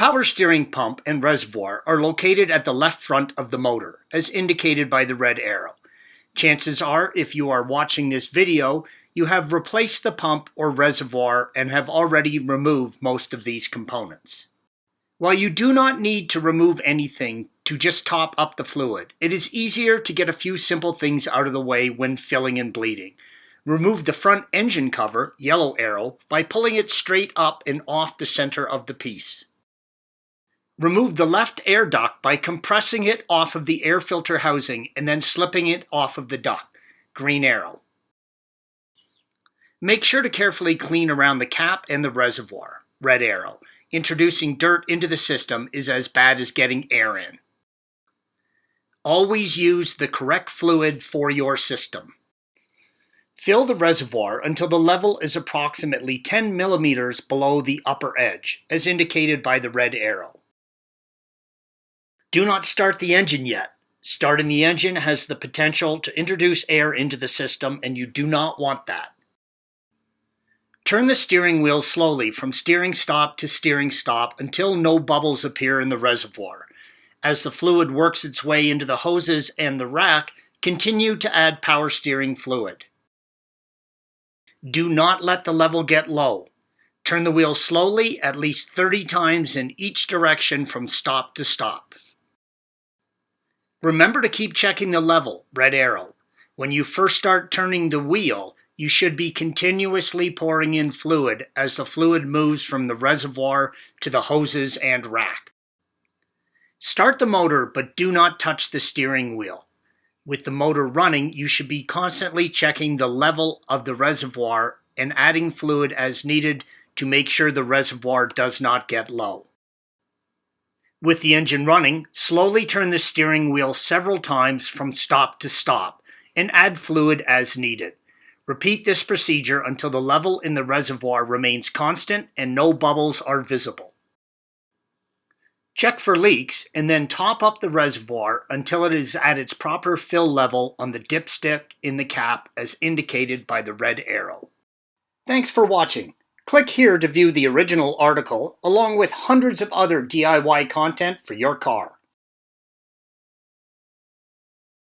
power steering pump and reservoir are located at the left front of the motor, as indicated by the red arrow. Chances are, if you are watching this video, you have replaced the pump or reservoir and have already removed most of these components. While you do not need to remove anything to just top up the fluid, it is easier to get a few simple things out of the way when filling and bleeding. Remove the front engine cover, yellow arrow, by pulling it straight up and off the center of the piece. Remove the left air duct by compressing it off of the air filter housing and then slipping it off of the duct, green arrow. Make sure to carefully clean around the cap and the reservoir, red arrow. Introducing dirt into the system is as bad as getting air in. Always use the correct fluid for your system. Fill the reservoir until the level is approximately 10 millimeters below the upper edge, as indicated by the red arrow. Do not start the engine yet. Starting the engine has the potential to introduce air into the system, and you do not want that. Turn the steering wheel slowly from steering stop to steering stop until no bubbles appear in the reservoir. As the fluid works its way into the hoses and the rack, continue to add power steering fluid. Do not let the level get low. Turn the wheel slowly at least 30 times in each direction from stop to stop. Remember to keep checking the level, red arrow. When you first start turning the wheel, you should be continuously pouring in fluid as the fluid moves from the reservoir to the hoses and rack. Start the motor, but do not touch the steering wheel. With the motor running, you should be constantly checking the level of the reservoir and adding fluid as needed to make sure the reservoir does not get low. With the engine running, slowly turn the steering wheel several times from stop to stop and add fluid as needed. Repeat this procedure until the level in the reservoir remains constant and no bubbles are visible. Check for leaks and then top up the reservoir until it is at its proper fill level on the dipstick in the cap as indicated by the red arrow. Thanks for watching. Click here to view the original article along with hundreds of other DIY content for your car.